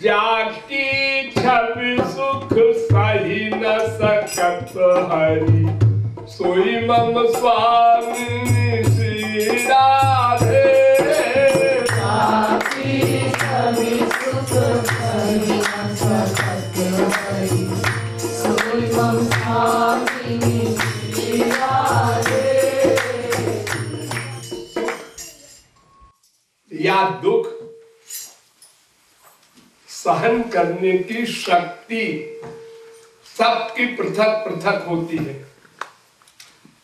जाकी छवि सुख सही न सकत हरि, सोई मम स्वामी श्री राधे। जाकी छवि सुख सही न सकत हरि, सोई मम स्वामी श्री राधे। या दुख सहन करने की शक्ति सबकी पृथक पृथक होती है।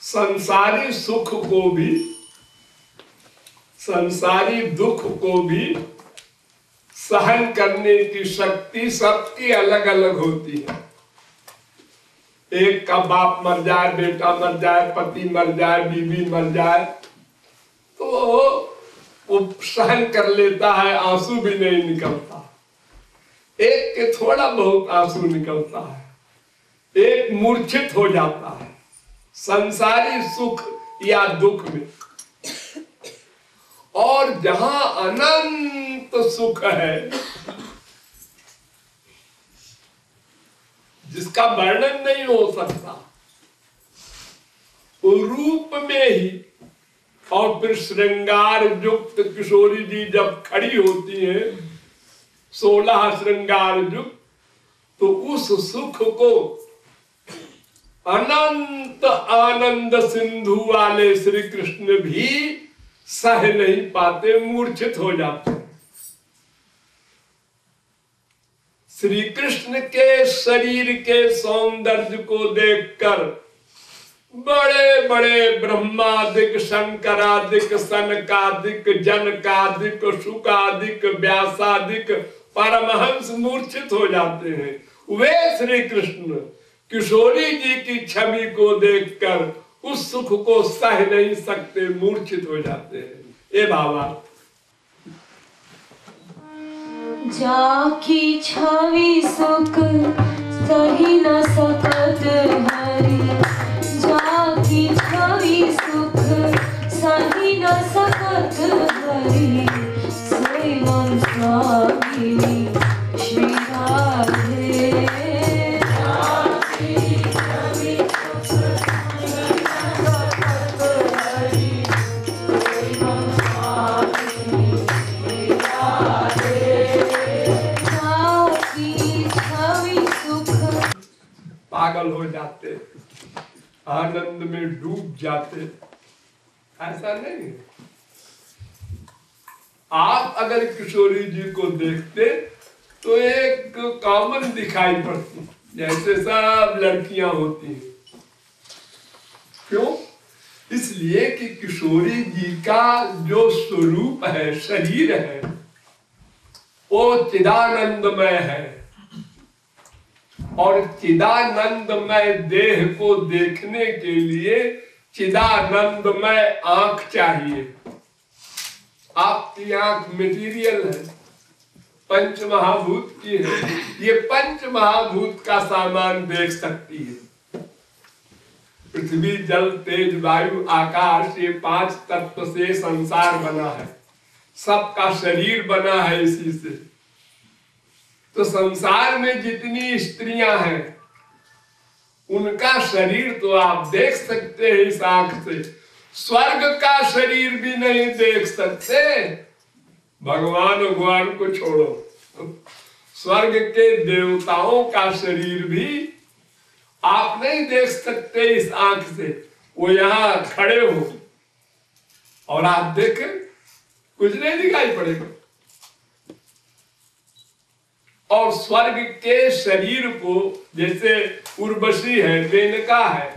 संसारी सुख को भी, संसारी दुख को भी सहन करने की शक्ति सबकी अलग अलग होती है। एक का बाप मर जाए, बेटा मर जाए, पति मर जाए, बीवी मर जाए, तो वो सहन कर लेता है, आंसू भी नहीं निकलता। एक के थोड़ा बहुत आंसू निकलता है, एक मूर्छित हो जाता है संसारी सुख या दुख में। और जहां अनंत सुख है, जिसका वर्णन नहीं हो सकता, वो रूप में ही। और फिर श्रृंगार युक्त किशोरी जी जब खड़ी होती हैं 16 श्रृंगार युक्त, तो उस सुख को अनंत आनंद सिंधु वाले श्री कृष्ण भी सह नहीं पाते, मूर्छित हो जाते हैं। श्री कृष्ण के शरीर के सौंदर्य को देखकर बड़े बड़े ब्रह्मादिक, शंकरादिक, सनकादिक, जनकादिक, शुकादिक, व्यासादिक परमहंस मूर्छित हो जाते हैं। वे श्री कृष्ण किशोरी जी की छवि को देखकर उस सुख को सह नहीं सकते, मूर्छित हो जाते हैं। ए बाबा, जाकी छवि सुख सही न सकत हरि, जाकी छवि सुख सही न सकत हरि, सोई मम स्वामी श्री राधे। जाकी छवि सुख सही न सकत हरि, सोई मम स्वामी श्री राधे। जाकी छवि सुख, पागल हो जाते, आनंद में डूब जाते, ऐसा नहीं। आप अगर किशोरी जी को देखते तो एक कॉमन दिखाई पड़ती, जैसे सब लड़कियां होती हैं। क्यों? इसलिए कि किशोरी जी का जो स्वरूप है, शरीर है, वो चिदानंदमय है। और चिदानंदमय देह को देखने के लिए चिदानंदमय आंख चाहिए। आपकी आंख मटेरियल है, पंच महाभूत की है, ये पंच महाभूत का सामान देख सकती है। पृथ्वी, जल, तेज, वायु, आकाश, ये 5 तत्व से संसार बना है, सबका शरीर बना है इसी से। तो संसार में जितनी स्त्रियां हैं उनका शरीर तो आप देख सकते हैं इस आंख से, स्वर्ग का शरीर भी नहीं देख सकते। भगवान भगवान को छोड़ो, स्वर्ग के देवताओं का शरीर भी आप नहीं देख सकते इस आंख से। वो यहां खड़े हो और आप देखें, कुछ नहीं दिखाई पड़ेगा। और स्वर्ग के शरीर को, जैसे उर्वशी है, मेनका है,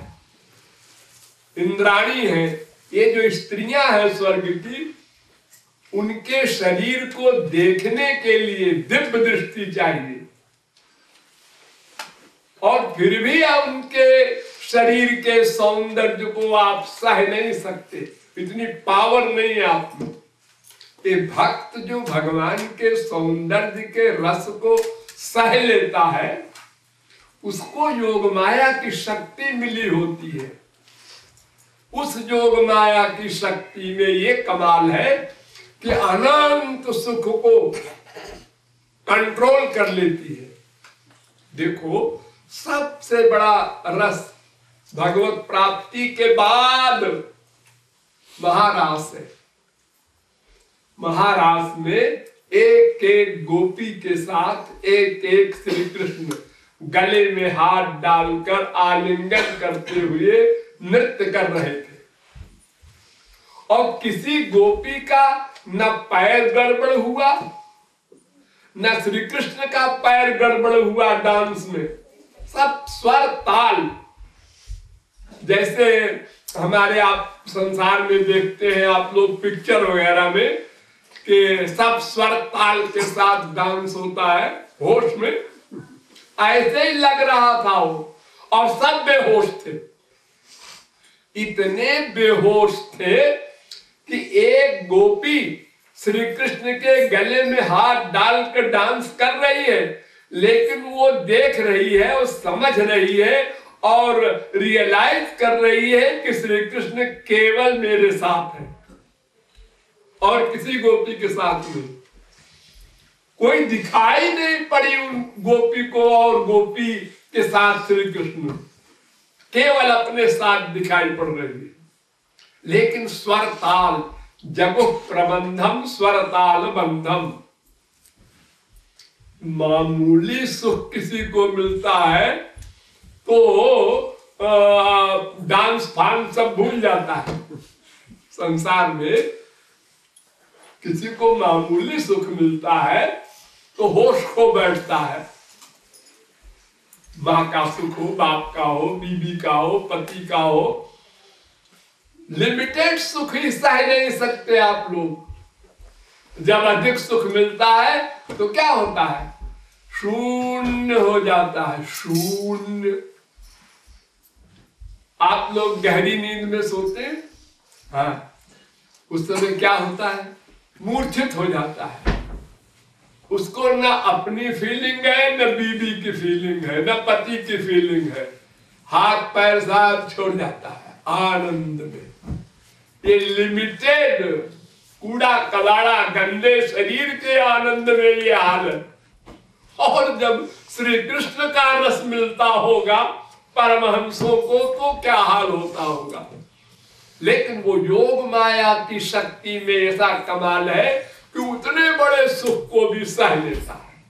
इंद्राणी है, ये जो स्त्रियां हैं स्वर्ग की, उनके शरीर को देखने के लिए दिव्य दृष्टि चाहिए। और फिर भी आप उनके शरीर के सौंदर्य को आप सह नहीं सकते, इतनी पावर नहीं है आप में। ये भक्त जो भगवान के सौंदर्य के रस को सह लेता है, उसको योग माया की शक्ति मिली होती है। उस योग माया की शक्ति में ये कमाल है कि अनंत सुख को कंट्रोल कर लेती है। देखो सबसे बड़ा रस भगवत प्राप्ति के बाद महारास है। महारास में एक एक गोपी के साथ एक एक श्री कृष्ण गले में हाथ डालकर आलिंगन करते हुए नृत्य कर रहे थे। और किसी गोपी का न पैर गड़बड़ हुआ, न श्री कृष्ण का पैर गड़बड़ हुआ डांस में। सब स्वर ताल, जैसे हमारे आप संसार में देखते हैं आप लोग पिक्चर वगैरह में कि सब स्वर ताल के साथ डांस होता है होश में, ऐसे ही लग रहा था वो। और सब बेहोश थे, इतने बेहोश थे कि एक गोपी श्री कृष्ण के गले में हाथ डालकर डांस कर रही है, लेकिन वो देख रही है, वो समझ रही है और रियलाइज कर रही है कि श्री कृष्ण केवल मेरे साथ है और किसी गोपी के साथ नहीं। कोई दिखाई नहीं पड़ी उन गोपी को और गोपी के साथ श्री कृष्ण, केवल अपने साथ दिखाई पड़ रही है। लेकिन स्वर ताल जगुः प्रबंधम स्वर ताल बंधम, मामूली सुख किसी को मिलता है तो डांस फांस सब भूल जाता है। संसार में किसी को मामूली सुख मिलता है तो होश खो बैठता है। माँ का सुख हो, बाप का हो, बीबी का हो, पति का हो, लिमिटेड सुख ही सह नहीं सकते आप लोग। जब अधिक सुख मिलता है तो क्या होता है? शून्य हो जाता है, शून्य। आप लोग गहरी नींद में सोते हैं, हाँ, उस समय क्या होता है? मूर्छित हो जाता है। उसको ना अपनी फीलिंग है, न बीबी की फीलिंग है, न पति की फीलिंग है। हाथ पैर साथ छोड़ जाता है आनंद में। ये लिमिटेड कूड़ा कबाड़ा गंदे शरीर के आनंद में ये हाल है। और जब श्री कृष्ण का रस मिलता होगा परमहंसों को तो क्या हाल होता होगा। लेकिन वो योग माया की शक्ति में ऐसा कमाल है कि उतने बड़े सुख को भी सह लेता है।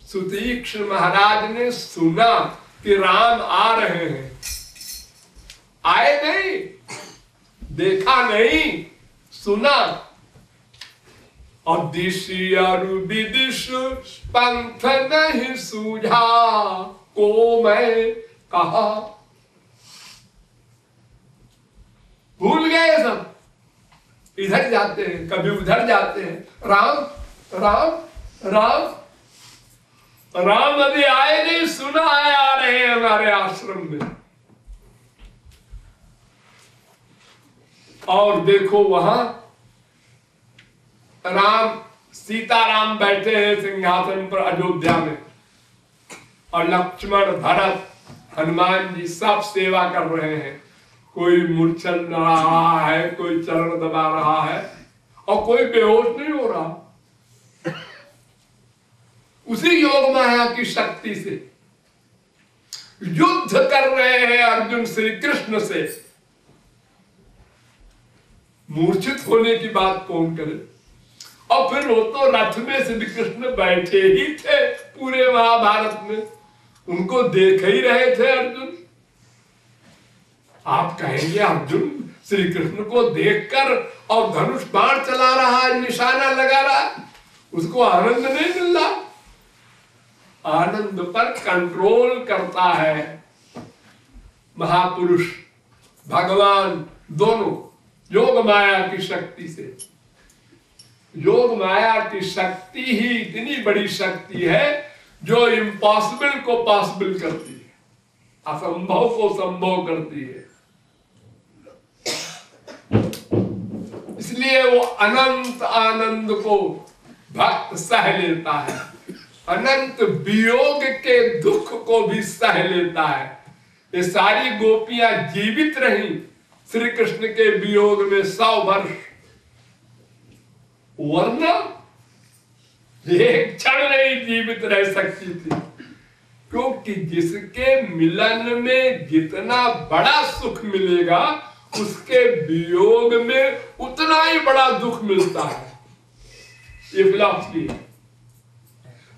सुतीक्ष्ण महाराज ने सुना कि राम आ रहे हैं, आए नहीं, देखा नहीं, सुना। और दिशि और विदिश पंथ नहीं सूझा को मैं कहा। भूल गए सब, इधर जाते हैं कभी उधर जाते हैं। राम राम राम राम अभी आए नहीं, सुना है आ रहे हैं हमारे आश्रम में। और देखो वहां राम सीताराम बैठे हैं सिंहासन पर अयोध्या में, और लक्ष्मण भरत हनुमान जी सब सेवा कर रहे हैं। कोई मूर्छन रहा है, कोई चरण दबा रहा है, और कोई बेहोश नहीं हो रहा। उसी योग माया की शक्ति से युद्ध कर रहे हैं अर्जुन श्री कृष्ण से। मूर्छित होने की बात कौन करे। और फिर वो तो रथ में श्री कृष्ण बैठे ही थे पूरे महाभारत में, उनको देख ही रहे थे अर्जुन। आप कहेंगे अर्जुन श्री कृष्ण को देखकर और धनुष बाण चला रहा है, निशाना लगा रहा है, उसको आनंद नहीं मिल रहा। आनंद पर कंट्रोल करता है महापुरुष भगवान, दोनों योग माया की शक्ति से। योग माया की शक्ति ही इतनी बड़ी शक्ति है जो इम्पॉसिबल को पॉसिबल करती है, असंभव को संभव करती है। इसलिए वो अनंत आनंद को भक्त सह लेता है, अनंत वियोग के दुख को भी सह लेता है। ये सारी गोपियां जीवित रहीं श्री कृष्ण के वियोग में 100 वर्ष। वरना एक क्षण नहीं जीवित रह सकती थी, क्योंकि जिसके मिलन में जितना बड़ा सुख मिलेगा उसके वियोग में उतना ही बड़ा दुख मिलता है। ये फिलॉसफी है।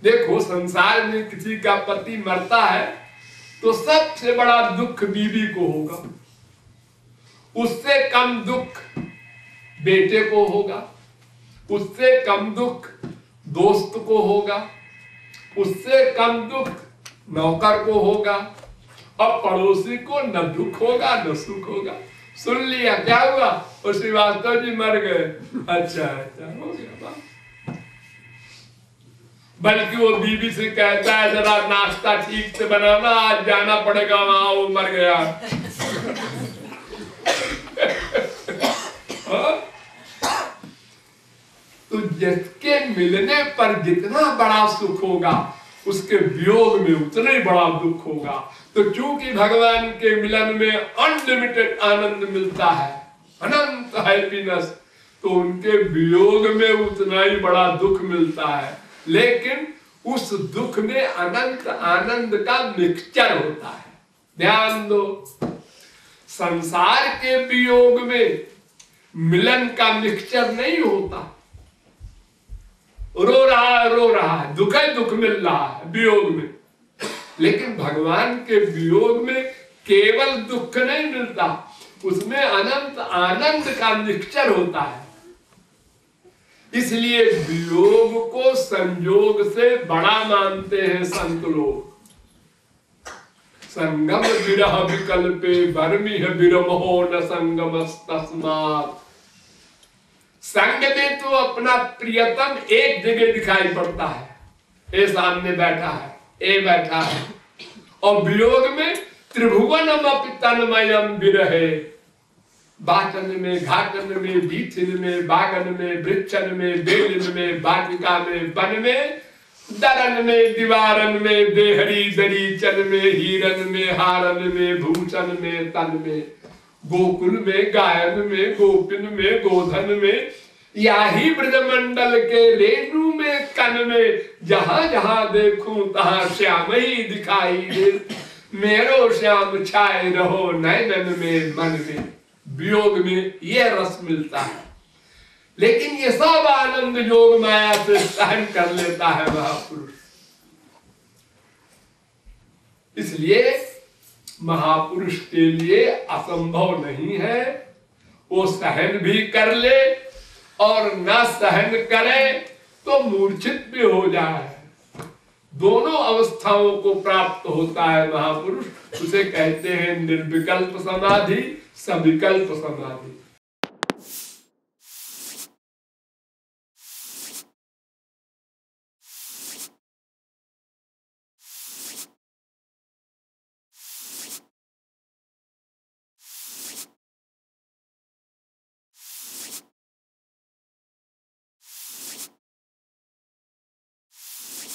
देखो, संसार में किसी का पति मरता है तो सबसे बड़ा दुख बीवी को होगा, उससे कम दुख बेटे को होगा, उससे कम दुख दोस्त को होगा, उससे कम दुख नौकर को होगा, और पड़ोसी को न दुख होगा न सुख होगा। सुन लिया क्या हुआ, और श्रीवास्तव जी मर गए, अच्छा अच्छा हो गया। बल्कि वो बीबी से कहता है जरा नाश्ता ठीक से बनाना, आज जाना पड़ेगा वहां, वो मर गया। तो जिसके मिलने पर जितना बड़ा सुख होगा उसके वियोग में उतना ही बड़ा दुख होगा। तो चूंकि भगवान के मिलन में अनलिमिटेड आनंद मिलता है, अनंत हैप्पीनेस, तो उनके वियोग में उतना ही बड़ा दुख मिलता है। लेकिन उस दुख में अनंत आनंद का मिक्सचर होता है। ध्यान दो, संसार के वियोग में मिलन का मिक्सचर नहीं होता। रो रहा है, दुख ही दुख मिल रहा है वियोग में। लेकिन भगवान के वियोग में केवल दुख नहीं मिलता, उसमें अनंत आनंद का मिक्सचर होता है। इसलिए वियोग को संयोग से बड़ा मानते हैं संत लोग। संगम विरह विकल्पे बर्मिह विरमो न संगमस्तस्मात्। संग में तो अपना प्रियतम एक जगह दिखाई पड़ता है, ए सामने बैठा है, ए बैठा है, और वियोग में त्रिभुवनमपि तन्मयम् विरहे। बाटन में, घाटन में, बीथिन में, बागन में, वृक्षन में, बेलिन में, वाटिका में, वन में, दरन में, दीवारन में, देहरी दरीचन में, हीरन में, हारन में, भूषण में, तन में, गोकुल में, गायन में, गोपिन में, गोधन में, या ही ब्रजमंडल के रेणु में, कन में, जहां जहां देखूं तहां श्याम ही दिखाई दे। मेरो श्याम छाए रहो नैनन में, मन में। वियोग में ये रस मिलता है। लेकिन ये सब आनंद योग माया से सहन कर लेता है महापुरुष। इसलिए महापुरुष के लिए असंभव नहीं है, वो सहन भी कर ले और ना सहन करे तो मूर्छित भी हो जाए। दोनों अवस्थाओं को प्राप्त होता है महापुरुष। उसे कहते हैं निर्विकल्प समाधि, सविकल्प समाधि।